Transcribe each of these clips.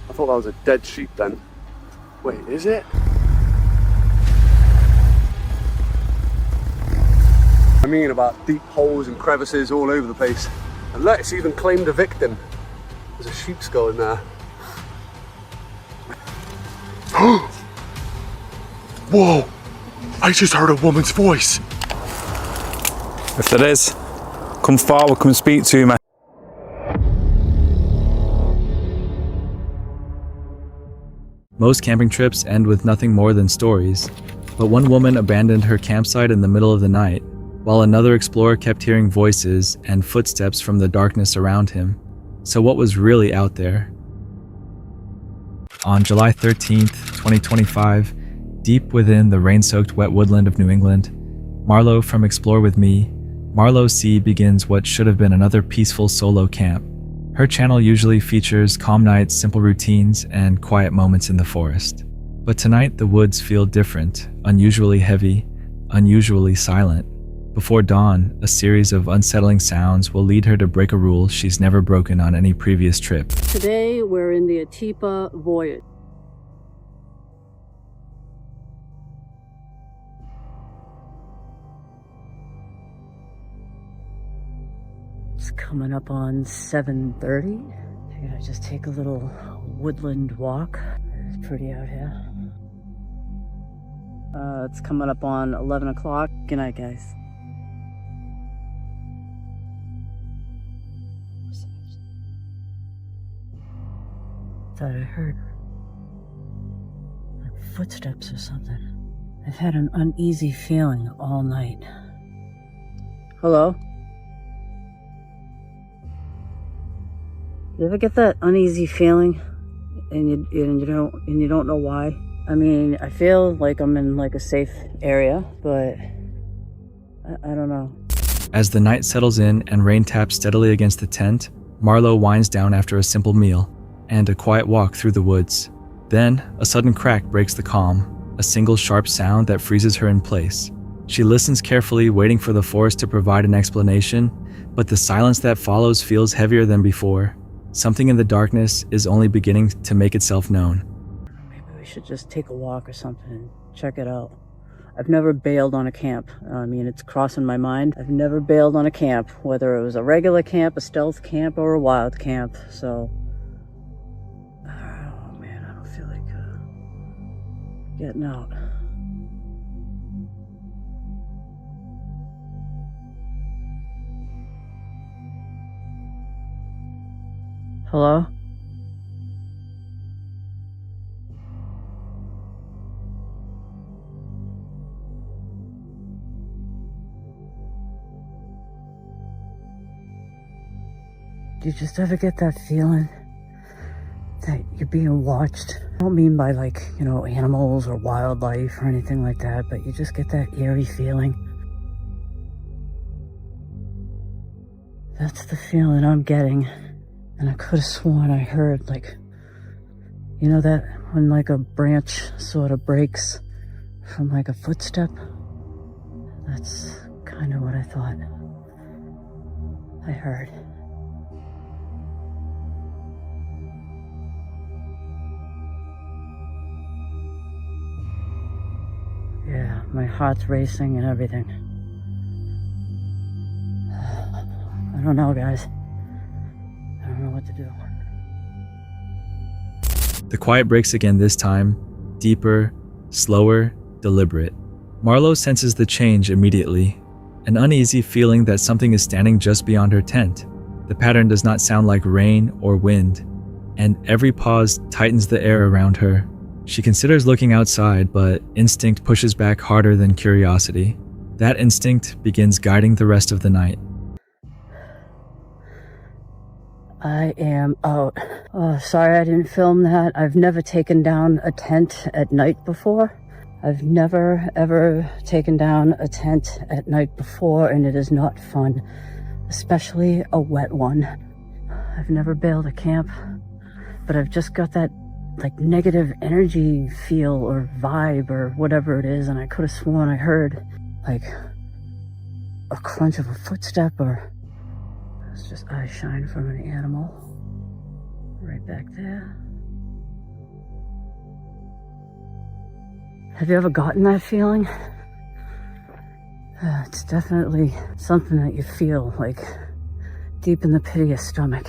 I thought that was a dead sheep then. Wait, is it? I mean about deep holes and crevices all over the place. And look, it's even claimed a victim. There's a sheep skull in there. Whoa! I just heard a woman's voice. If there is, come forward, come speak to me. Most camping trips end with nothing more than stories, but one woman abandoned her campsite in the middle of the night, while another explorer kept hearing voices and footsteps from the darkness around him. So what was really out there? On July 13th, 2025, deep within the rain-soaked wet woodland of New England, Marlo from Explore With Me, Marlo C begins what should have been another peaceful solo camp. Her channel usually features calm nights, simple routines, and quiet moments in the forest. But tonight the woods feel different, unusually heavy, unusually silent. Before dawn, a series of unsettling sounds will lead her to break a rule she's never broken on any previous trip. Today we're in the Atipa Voyage. It's coming up on 7:30. Figured I'd just take a little woodland walk. It's pretty out here. It's coming up on 11 o'clock. Good night, guys. Thought I heard like footsteps or something. I've had an uneasy feeling all night. Hello? You ever get that uneasy feeling and you don't know why? I mean, I feel like I'm in like a safe area, but I don't know. As the night settles in and rain taps steadily against the tent, Marlo winds down after a simple meal and a quiet walk through the woods. Then, a sudden crack breaks the calm, a single sharp sound that freezes her in place. She listens carefully, waiting for the forest to provide an explanation, but the silence that follows feels heavier than before. Something in the darkness is only beginning to make itself known. Maybe we should just take a walk or something and check it out. I've never bailed on a camp. I mean, it's crossing my mind. I've never bailed on a camp, whether it was a regular camp, a stealth camp, or a wild camp, so... Oh man, I don't feel like getting out. Hello? Do you just ever get that feeling that you're being watched? I don't mean by like, animals or wildlife or anything like that, but you just get that eerie feeling. That's the feeling I'm getting. And I could have sworn I heard like, that when like a branch sort of breaks from like a footstep? That's kind of what I thought I heard. Yeah, my heart's racing and everything. I don't know, guys. I don't know what to do. The quiet breaks again this time, deeper, slower, deliberate. Marlo senses the change immediately, an uneasy feeling that something is standing just beyond her tent. The pattern does not sound like rain or wind, and every pause tightens the air around her. She considers looking outside, but instinct pushes back harder than curiosity. That instinct begins guiding the rest of the night. I am out. Oh, sorry I didn't film that. I've never taken down a tent at night before. I've never, ever taken down a tent at night before, and it is not fun, especially a wet one. I've never bailed a camp, but I've just got that like negative energy feel or vibe or whatever it is, and I could have sworn I heard like a crunch of a footstep, or it's just eye shine from an animal right back there. Have you ever gotten that feeling? It's definitely something that you feel like deep in the pit of your stomach.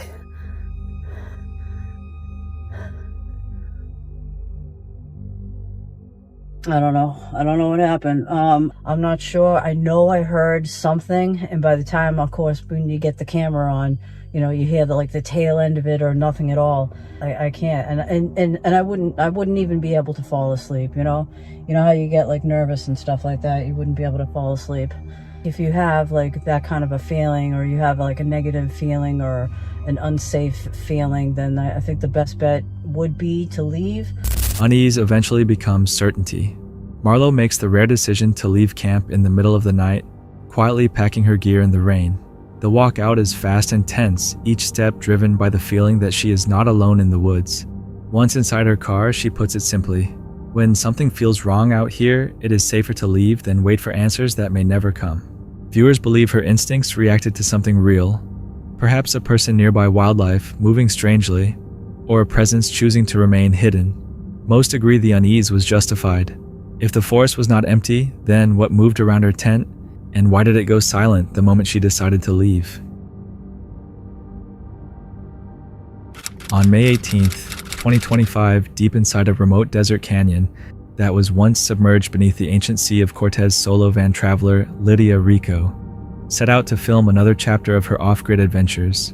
I don't know what happened. I'm not sure. I know I heard something, and by the time, of course, when you get the camera on, you know, you hear the tail end of it or nothing at all. I can't, and I wouldn't even be able to fall asleep. You know how you get like nervous and stuff like that. You wouldn't be able to fall asleep. If you have like that kind of a feeling, or you have like a negative feeling or an unsafe feeling, then I think the best bet would be to leave. Unease eventually becomes certainty. Marlo makes the rare decision to leave camp in the middle of the night, quietly packing her gear in the rain. The walk out is fast and tense, each step driven by the feeling that she is not alone in the woods. Once inside her car, she puts it simply, when something feels wrong out here, it is safer to leave than wait for answers that may never come. Viewers believe her instincts reacted to something real, perhaps a person nearby wildlife moving strangely, or a presence choosing to remain hidden. Most agree the unease was justified. If the forest was not empty, then what moved around her tent, and why did it go silent the moment she decided to leave? On May 18th, 2025, deep inside a remote desert canyon that was once submerged beneath the ancient sea of Cortez solo van traveler Lydia Rico set out to film another chapter of her off-grid adventures.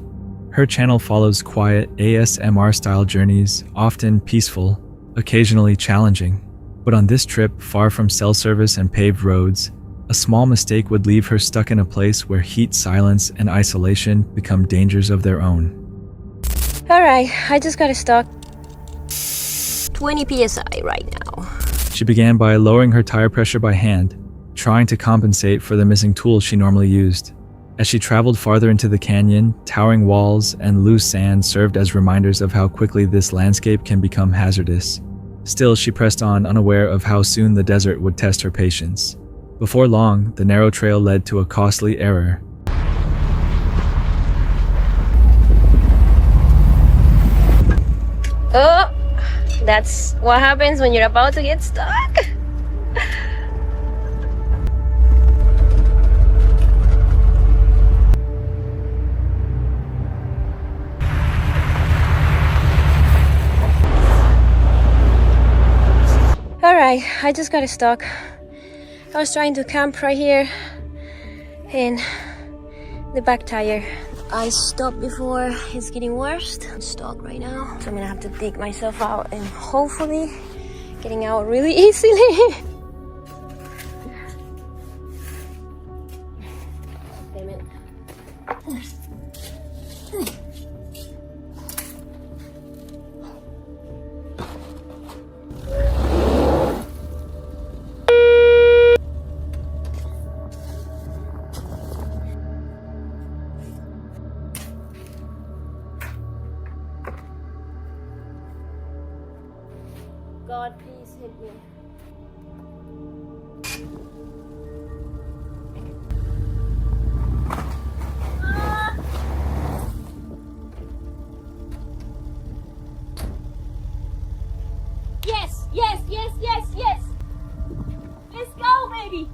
Her channel follows quiet ASMR-style journeys, often peaceful, occasionally challenging. But on this trip, far from cell service and paved roads, a small mistake would leave her stuck in a place where heat, silence, and isolation become dangers of their own. Alright, I just got stuck. 20 psi right now. She began by lowering her tire pressure by hand, trying to compensate for the missing tools she normally used. As she traveled farther into the canyon, towering walls and loose sand served as reminders of how quickly this landscape can become hazardous. Still, she pressed on, unaware of how soon the desert would test her patience. Before long, the narrow trail led to a costly error. Oh, that's what happens when you're about to get stuck. Alright, I just got stuck. I was trying to camp right here in the back tire. I stopped before it's getting worse. I'm stuck right now, so I'm gonna have to dig myself out and hopefully getting out really easily. Damn it. God, please hit me. Yes, yes, yes, yes, yes. Let's go, baby.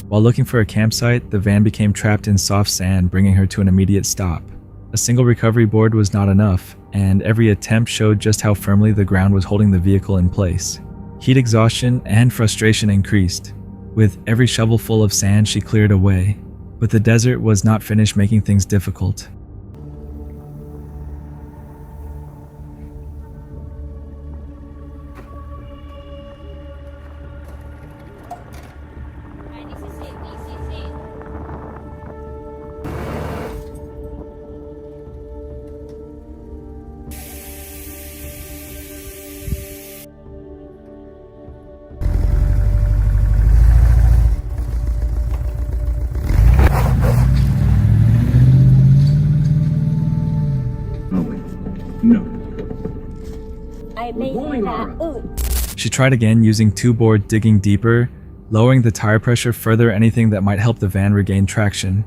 While looking for a campsite, the van became trapped in soft sand, bringing her to an immediate stop. A single recovery board was not enough, and every attempt showed just how firmly the ground was holding the vehicle in place. Heat exhaustion and frustration increased. With every shovelful of sand she cleared away, but the desert was not finished making things difficult. I made that. Ooh. She tried again, using two board, digging deeper, lowering the tire pressure further anything that might help the van regain traction.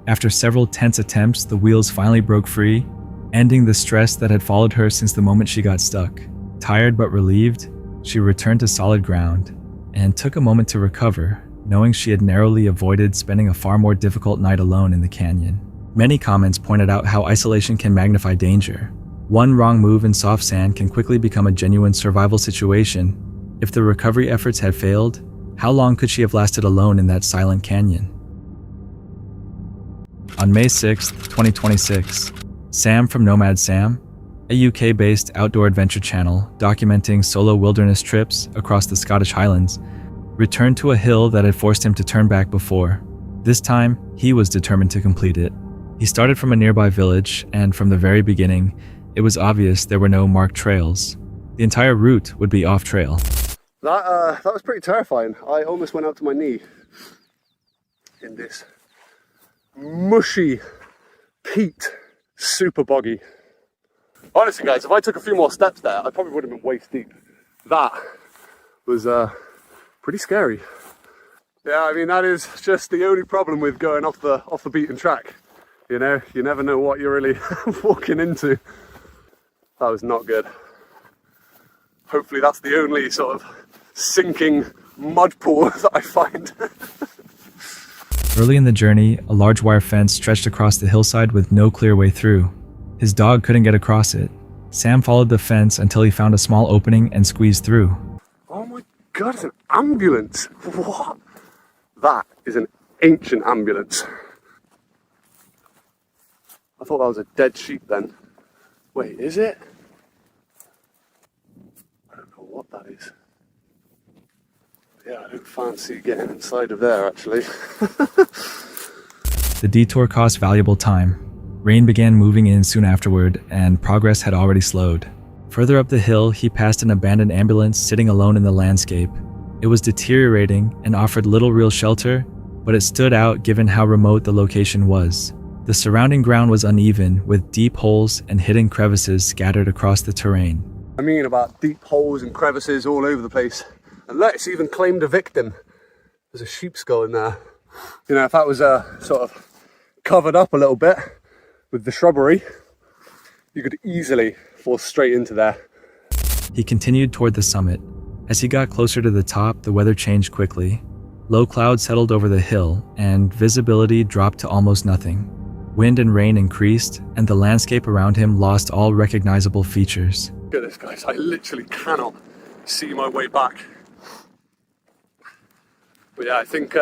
After several tense attempts, the wheels finally broke free, ending the stress that had followed her since the moment she got stuck. Tired but relieved, she returned to solid ground and took a moment to recover, knowing she had narrowly avoided spending a far more difficult night alone in the canyon. Many comments pointed out how isolation can magnify danger. One wrong move in soft sand can quickly become a genuine survival situation. If the recovery efforts had failed, how long could she have lasted alone in that silent canyon? On May 6, 2026, Sam from Nomad Sam, a UK-based outdoor adventure channel documenting solo wilderness trips across the Scottish Highlands, returned to a hill that had forced him to turn back before. This time, he was determined to complete it. He started from a nearby village, and from the very beginning, it was obvious there were no marked trails. The entire route would be off-trail. That was pretty terrifying. I almost went up to my knee in this mushy peat, super boggy. Honestly guys, if I took a few more steps there, I probably would have been waist deep. That was pretty scary. Yeah, I mean, that is just the only problem with going off the beaten track. You know, you never know what you're really walking into. That was not good. Hopefully that's the only sort of sinking mud pool that I find. Early in the journey, a large wire fence stretched across the hillside with no clear way through. His dog couldn't get across it. Sam followed the fence until he found a small opening and squeezed through. Oh my god, it's an ambulance! What? That is an ancient ambulance. I thought that was a dead sheep then. Wait, is it? I don't know what that is. Yeah, I don't fancy getting inside of there actually. The detour cost valuable time. Rain began moving in soon afterward, and progress had already slowed. Further up the hill, he passed an abandoned ambulance sitting alone in the landscape. It was deteriorating and offered little real shelter, but it stood out given how remote the location was. The surrounding ground was uneven, with deep holes and hidden crevices scattered across the terrain. I mean about deep holes and crevices all over the place. And look, it's even claimed a victim. There's a sheep skull in there. You know, if that was sort of covered up a little bit with the shrubbery, you could easily fall straight into there. He continued toward the summit. As he got closer to the top, the weather changed quickly. Low clouds settled over the hill, and visibility dropped to almost nothing. Wind and rain increased, and the landscape around him lost all recognizable features. Look at this, guys. I literally cannot see my way back. But yeah, I think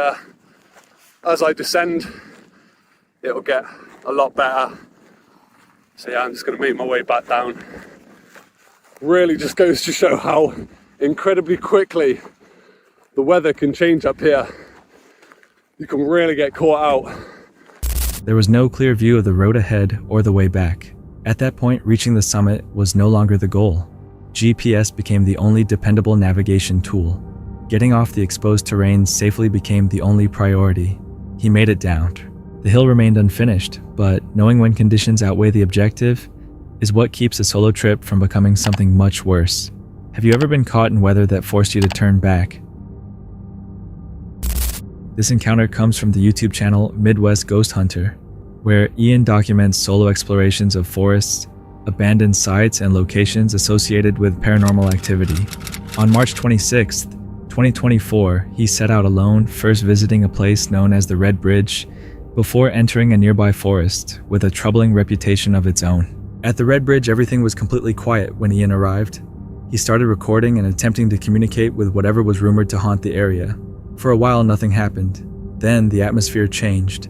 as I descend, it'll get a lot better. So yeah, I'm just going to make my way back down. Really just goes to show how incredibly quickly the weather can change up here. You can really get caught out. There was no clear view of the road ahead or the way back. At that point, reaching the summit was no longer the goal. GPS became the only dependable navigation tool. Getting off the exposed terrain safely became the only priority. He made it down. The hill remained unfinished, but knowing when conditions outweigh the objective is what keeps a solo trip from becoming something much worse. Have you ever been caught in weather that forced you to turn back? This encounter comes from the YouTube channel Midwest Ghost Hunter, where Ian documents solo explorations of forests, abandoned sites, and locations associated with paranormal activity. On March 26th, 2024, he set out alone, first visiting a place known as the Red Bridge, before entering a nearby forest with a troubling reputation of its own. At the Red Bridge, everything was completely quiet when Ian arrived. He started recording and attempting to communicate with whatever was rumored to haunt the area. For a while, nothing happened. Then the atmosphere changed.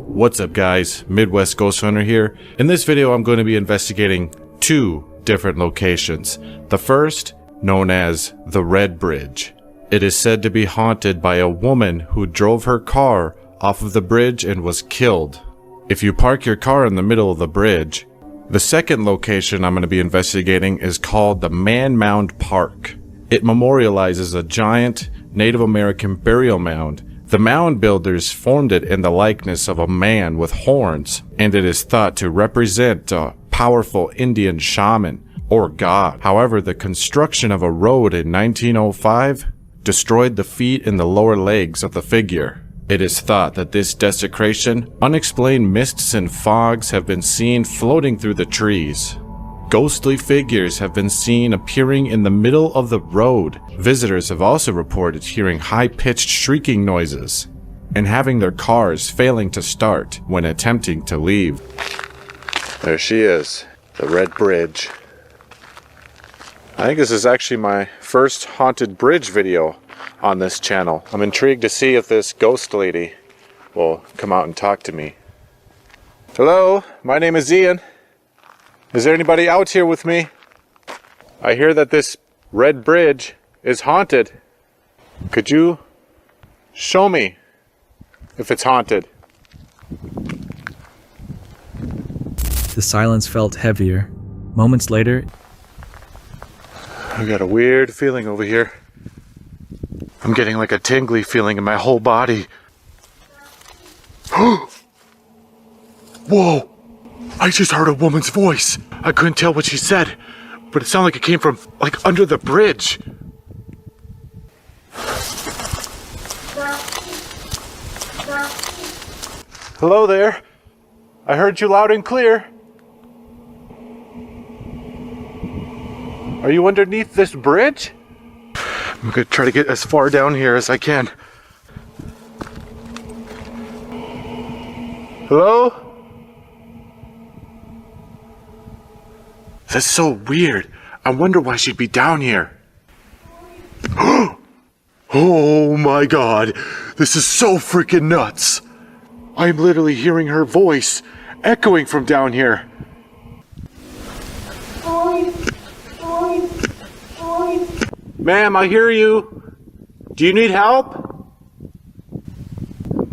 What's up guys, Midwest Ghost Hunter here. In this video I'm going to be investigating two different locations. The first, known as the Red Bridge. It is said to be haunted by a woman who drove her car off of the bridge and was killed. If you park your car in the middle of the bridge. The second location I'm going to be investigating is called the Man Mound Park. It memorializes a giant Native American burial mound. The mound builders formed it in the likeness of a man with horns, and it is thought to represent a powerful Indian shaman or god. However, the construction of a road in 1905 destroyed the feet and the lower legs of the figure. It is thought that this desecration, unexplained mists and fogs have been seen floating through the trees. Ghostly figures have been seen appearing in the middle of the road. Visitors have also reported hearing high-pitched shrieking noises and having their cars failing to start when attempting to leave. There she is, the Red Bridge. I think this is actually my first haunted bridge video on this channel. I'm intrigued to see if this ghost lady will come out and talk to me. Hello, my name is Ian. Is there anybody out here with me? I hear that this red bridge is haunted. Could you show me if it's haunted? The silence felt heavier. Moments later, I got a weird feeling over here. I'm getting like a tingly feeling in my whole body. Whoa! I just heard a woman's voice. I couldn't tell what she said, but it sounded like it came from, like, under the bridge. Hello there. I heard you loud and clear. Are you underneath this bridge? I'm gonna try to get as far down here as I can. Hello? That's so weird. I wonder why she'd be down here. Oh my god. This is so freaking nuts. I'm literally hearing her voice echoing from down here. Ma'am, I hear you. Do you need help?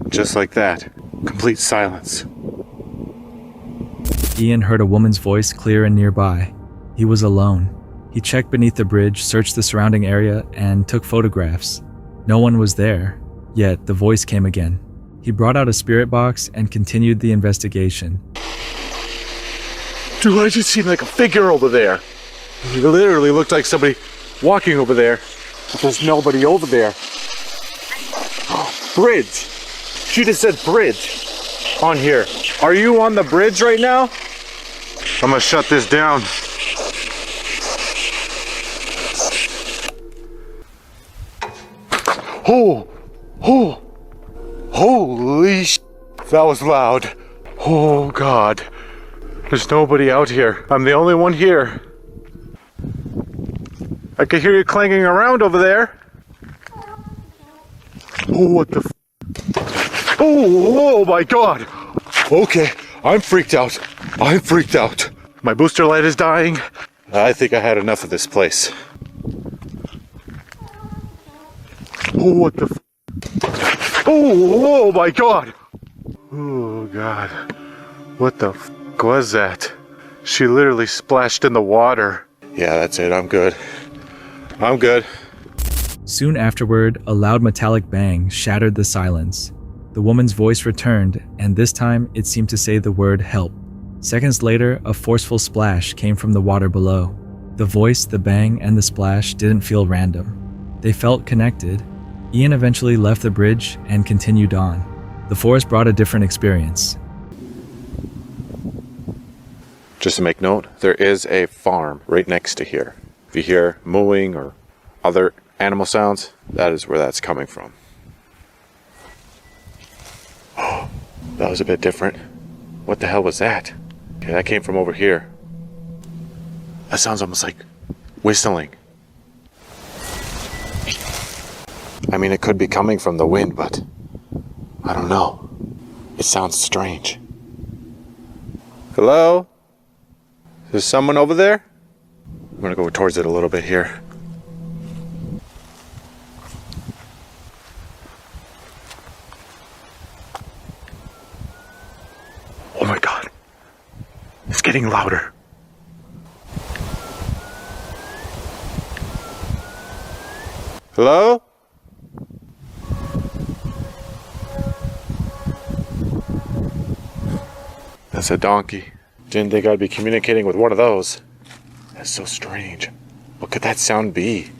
Just like that. Complete silence. Ian heard a woman's voice clear and nearby. He was alone. He checked beneath the bridge, searched the surrounding area, and took photographs. No one was there, yet the voice came again. He brought out a spirit box and continued the investigation. Dude, I just seen like a figure over there. It literally looked like somebody walking over there, but there's nobody over there. Bridge. She just said bridge on here. Are you on the bridge right now? I'm gonna shut this down. Oh, holy sh! That was loud. Oh god. There's nobody out here. I'm the only one here. I can hear you clanging around over there. Oh, what the f? Oh my god. Okay, I'm freaked out. My booster light is dying. I think I had enough of this place. Oh, what the f? Oh my god. Oh god. What the f was that? She literally splashed in the water. Yeah, that's it. I'm good. Soon afterward, a loud metallic bang shattered the silence. The woman's voice returned, and this time it seemed to say the word help. Seconds later, a forceful splash came from the water below. The voice, the bang, and the splash didn't feel random. They felt connected. Ian eventually left the bridge and continued on. The forest brought a different experience. Just to make note, there is a farm right next to here. If you hear mooing or other animal sounds, that is where that's coming from. Oh, that was a bit different. What the hell was that? Okay, that came from over here. That sounds almost like whistling. I mean, it could be coming from the wind, but I don't know. It sounds strange. Hello? Is there someone over there? I'm gonna go towards it a little bit here. Oh my god. It's getting louder. Hello? That's a donkey. Didn't think I'd be communicating with one of those. That's so strange. What could that sound be?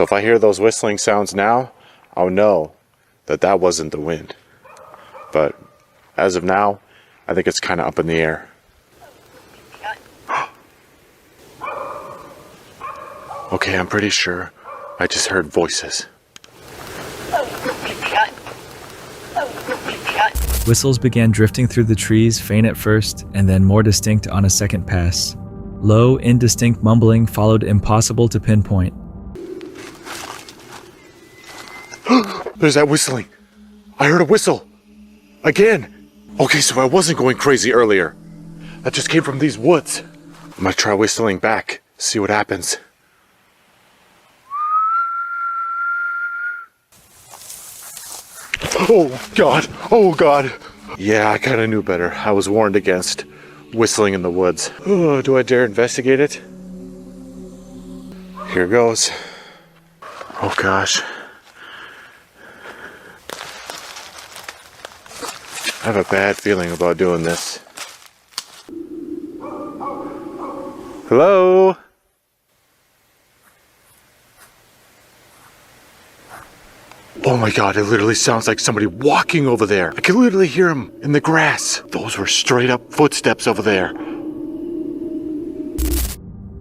So if I hear those whistling sounds now, I'll know that that wasn't the wind. But as of now, I think it's kind of up in the air. Okay, I'm pretty sure I just heard voices. Whistles began drifting through the trees, faint at first, and then more distinct on a second pass. Low, indistinct mumbling followed, impossible to pinpoint. There's that whistling. I heard a whistle. Again. Okay, so I wasn't going crazy earlier. That just came from these woods. I'm gonna try whistling back, see what happens. Oh God, oh God. Yeah, I kinda knew better. I was warned against whistling in the woods. Oh, do I dare investigate it? Here goes. Oh gosh. I have a bad feeling about doing this. Hello? Oh my God, it literally sounds like somebody walking over there. I can literally hear him in the grass. Those were straight up footsteps over there.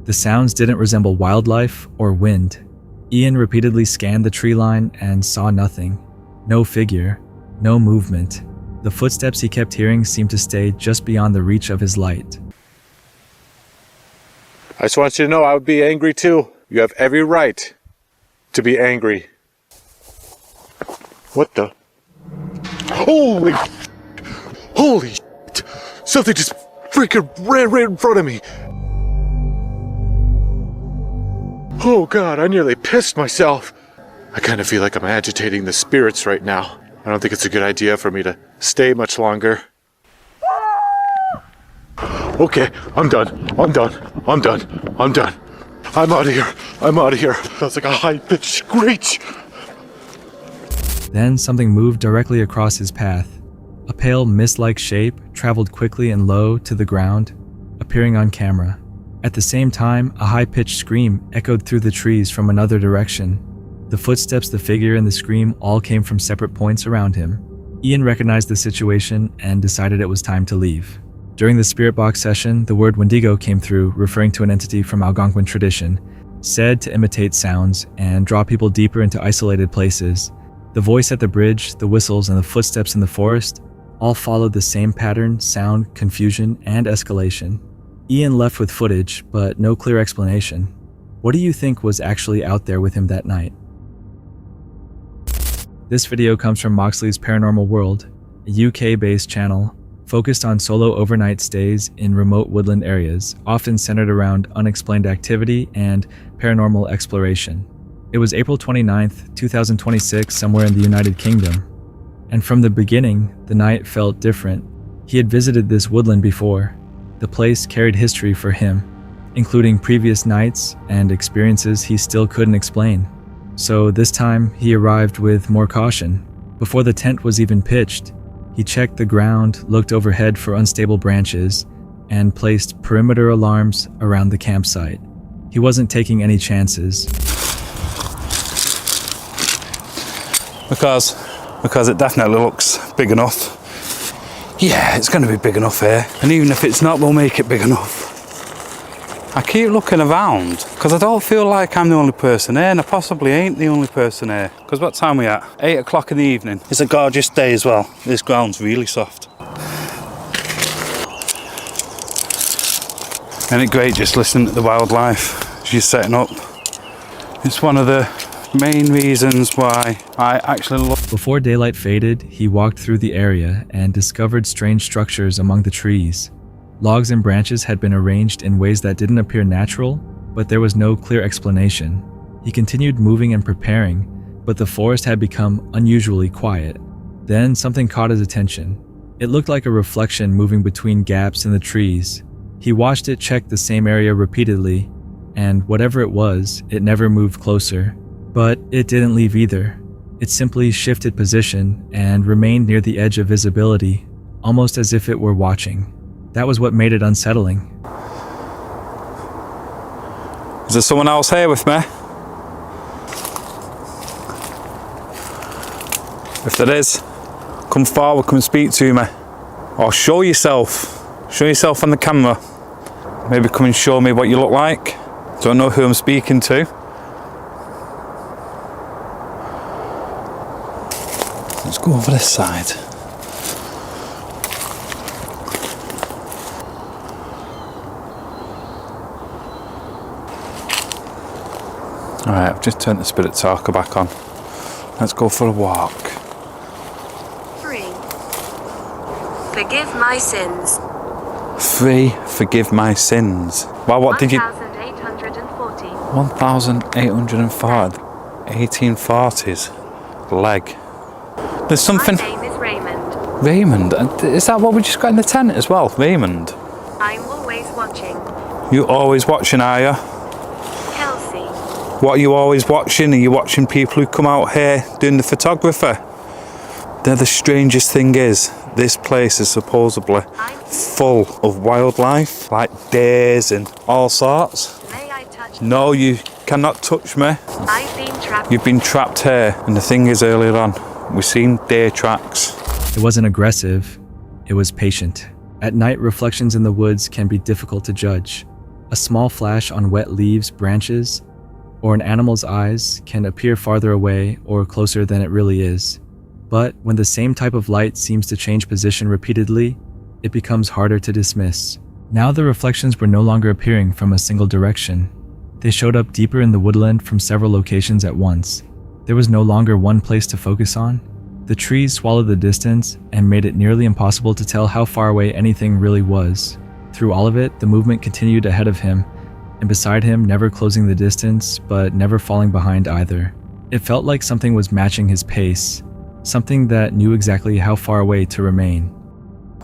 The sounds didn't resemble wildlife or wind. Ian repeatedly scanned the tree line and saw nothing. No figure, no movement. The footsteps he kept hearing seemed to stay just beyond the reach of his light. I just want you to know I would be angry too. You have every right to be angry. What the? Holy shit. Something just freaking ran right in front of me. Oh God, I nearly pissed myself. I kind of feel like I'm agitating the spirits right now. I don't think it's a good idea for me to stay much longer. Okay, I'm done. I'm out of here. That's like a high-pitched screech. Then something moved directly across his path. A pale mist-like shape traveled quickly and low to the ground, appearing on camera. At the same time, a high-pitched scream echoed through the trees from another direction. The footsteps, the figure, and the scream all came from separate points around him. Ian recognized the situation and decided it was time to leave. During the spirit box session, the word Wendigo came through, referring to an entity from Algonquin tradition, said to imitate sounds and draw people deeper into isolated places. The voice at the bridge, the whistles, and the footsteps in the forest all followed the same pattern: sound, confusion, and escalation. Ian left with footage, but no clear explanation. What do you think was actually out there with him that night? This video comes from Moxley's Paranormal World, a UK-based channel focused on solo overnight stays in remote woodland areas, often centered around unexplained activity and paranormal exploration. It was April 29th, 2026, somewhere in the United Kingdom. And from the beginning, the night felt different. He had visited this woodland before. The place carried history for him, including previous nights and experiences he still couldn't explain. So this time, he arrived with more caution. Before the tent was even pitched, he checked the ground, looked overhead for unstable branches, and placed perimeter alarms around the campsite. He wasn't taking any chances. Because it definitely looks big enough. Yeah, it's going to be big enough here. And even if it's not, we'll make it big enough. I keep looking around because I don't feel like I'm the only person here, and I possibly ain't the only person here. Because what time are we at? 8 o'clock in the evening. It's a gorgeous day as well. This ground's really soft. Isn't it great just listening to the wildlife as you're setting up? It's one of the main reasons why I actually love. Before daylight faded, he walked through the area and discovered strange structures among the trees. Logs and branches had been arranged in ways that didn't appear natural, but there was no clear explanation. He continued moving and preparing, but the forest had become unusually quiet. Then something caught his attention. It looked like a reflection moving between gaps in the trees. He watched it check the same area repeatedly, and whatever it was, it never moved closer. But it didn't leave either. It simply shifted position and remained near the edge of visibility, almost as if it were watching. That was what made it unsettling. Is there someone else here with me? If there is, come forward, come and speak to me. Or show yourself. Show yourself on the camera. Maybe come and show me what you look like. Don't know who I'm speaking to. Let's go over this side. Alright, I've just turned the spirit talker back on. Let's go for a walk. 3. Forgive my sins. 3. Forgive my sins. Well, what did you... 1840. 1840. 1840s. Leg. There's something... My name is Raymond. Raymond? Is that what we just got in the tent as well? Raymond? I'm always watching. You always watching, are you? Kelsey. What are you always watching? Are you watching people who come out here doing the photography? They're the strangest thing is, this place is supposedly full of wildlife, like deers and all sorts. May I touch No, you cannot touch me. I've been trapped. You've been trapped here. And the thing is, earlier on, we've seen deer tracks. It wasn't aggressive, it was patient. At night, reflections in the woods can be difficult to judge. A small flash on wet leaves, branches, or an animal's eyes can appear farther away or closer than it really is. But when the same type of light seems to change position repeatedly, it becomes harder to dismiss. Now the reflections were no longer appearing from a single direction. They showed up deeper in the woodland from several locations at once. There was no longer one place to focus on. The trees swallowed the distance and made it nearly impossible to tell how far away anything really was. Through all of it, the movement continued ahead of him, and beside him, never closing the distance, but never falling behind either. It felt like something was matching his pace, something that knew exactly how far away to remain.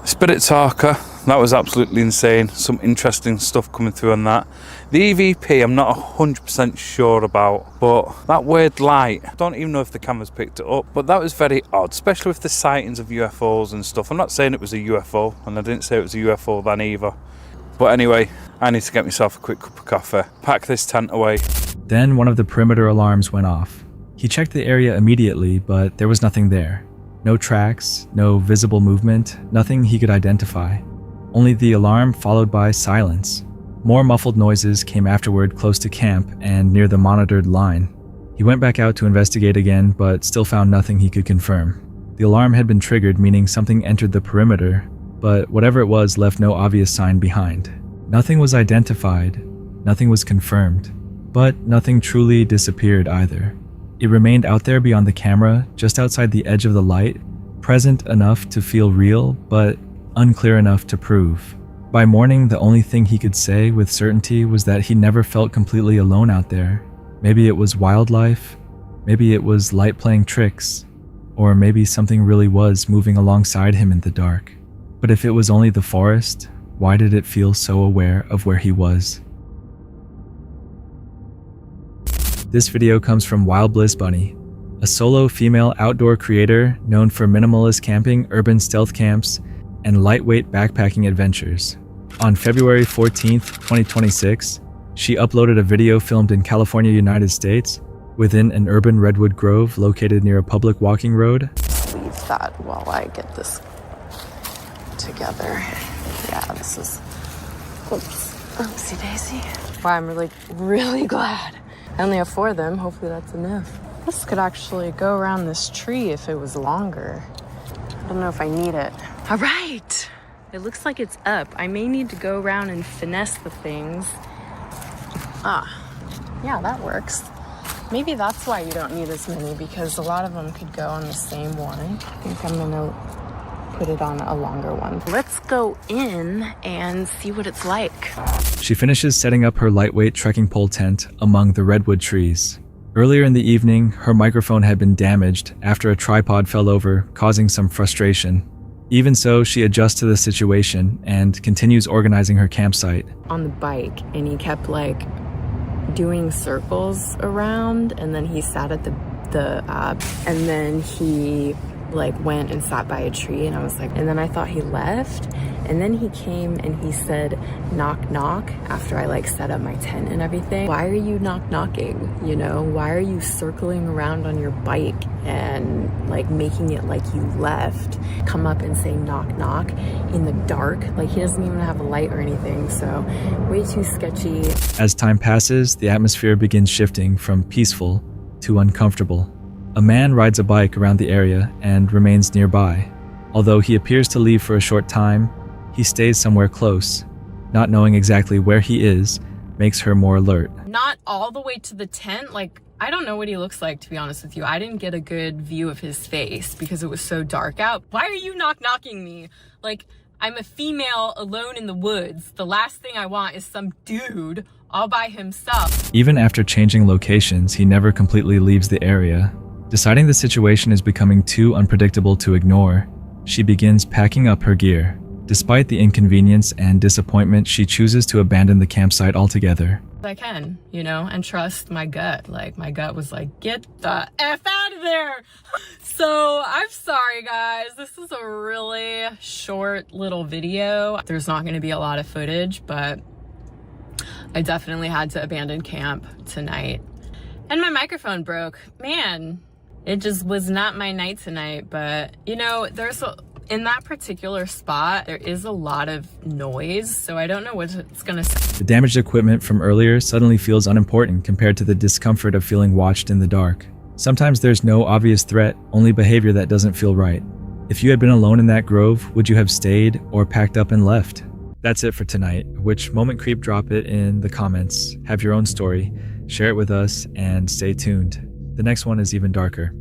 Spirit Talker, that was absolutely insane. Some interesting stuff coming through on that. The EVP, I'm not 100% sure about, but that weird light, I don't even know if the camera's picked it up, but that was very odd, especially with the sightings of UFOs and stuff. I'm not saying it was a UFO, and I didn't say it was a UFO then either. But anyway, I need to get myself a quick cup of coffee, pack this tent away. Then one of the perimeter alarms went off. He checked the area immediately, but there was nothing there. No tracks, no visible movement, nothing he could identify. Only the alarm followed by silence. More muffled noises came afterward close to camp and near the monitored line. He went back out to investigate again, but still found nothing he could confirm. The alarm had been triggered, meaning something entered the perimeter, but whatever it was left no obvious sign behind. Nothing was identified, nothing was confirmed, but nothing truly disappeared either. It remained out there beyond the camera, just outside the edge of the light, present enough to feel real, but unclear enough to prove. By morning, the only thing he could say with certainty was that he never felt completely alone out there. Maybe it was wildlife, maybe it was light playing tricks, or maybe something really was moving alongside him in the dark. But if it was only the forest, why did it feel so aware of where he was? This video comes from Wild Bliss Bunny, a solo female outdoor creator known for minimalist camping, urban stealth camps, and lightweight backpacking adventures. On February 14th, 2026, she uploaded a video filmed in California, United States, within an urban redwood grove located near a public walking road. Leave that while I get this together. Yeah, this is... Oops. Oopsie daisy. Wow, I'm really glad. I only have 4 of them. Hopefully that's enough. This could actually go around this tree if it was longer. I don't know if I need it. All right. It looks like it's up. I may need to go around and finesse the things. Yeah, that works. Maybe that's why you don't need as many, because a lot of them could go on the same one. I think I'm gonna put it on a longer one. Let's go in and see what it's like. She finishes setting up her lightweight trekking pole tent among the redwood trees. Earlier in the evening, her microphone had been damaged after a tripod fell over, causing some frustration. Even so, she adjusts to the situation and continues organizing her campsite. On the bike, and he kept doing circles around, and then he sat at and then he went and sat by a tree, and I was and then I thought he left, And then he came and he said, knock, knock, after I like set up my tent and everything. Why are you knock knocking? You know, why are you circling around on your bike and like making it like you left? Come up and say knock, knock in the dark. Like he doesn't even have a light or anything. So way too sketchy. As time passes, the atmosphere begins shifting from peaceful to uncomfortable. A man rides a bike around the area and remains nearby. Although he appears to leave for a short time, he stays somewhere close. Not knowing exactly where he is makes her more alert. Not all the way to the tent. Like, I don't know what he looks like, to be honest with you. I didn't get a good view of his face because it was so dark out. Why are you knock knocking me? Like, I'm a female alone in the woods. The last thing I want is some dude all by himself. Even after changing locations, he never completely leaves the area. Deciding the situation is becoming too unpredictable to ignore, she begins packing up her gear. Despite the inconvenience and disappointment, she chooses to abandon the campsite altogether. I can, you know, and trust my gut. Like, my gut was like, get the F out of there. So I'm sorry, guys. This is a really short little video. There's not going to be a lot of footage, but I definitely had to abandon camp tonight. And my microphone broke. Man, it just was not my night tonight. But, you know, in that particular spot, there is a lot of noise, so I don't know what it's gonna say. The damaged equipment from earlier suddenly feels unimportant compared to the discomfort of feeling watched in the dark. Sometimes there's no obvious threat, only behavior that doesn't feel right. If you had been alone in that grove, would you have stayed or packed up and left? That's it for tonight. Which moment creep? Drop it in the comments. Have your own story, share it with us, and stay tuned. The next one is even darker.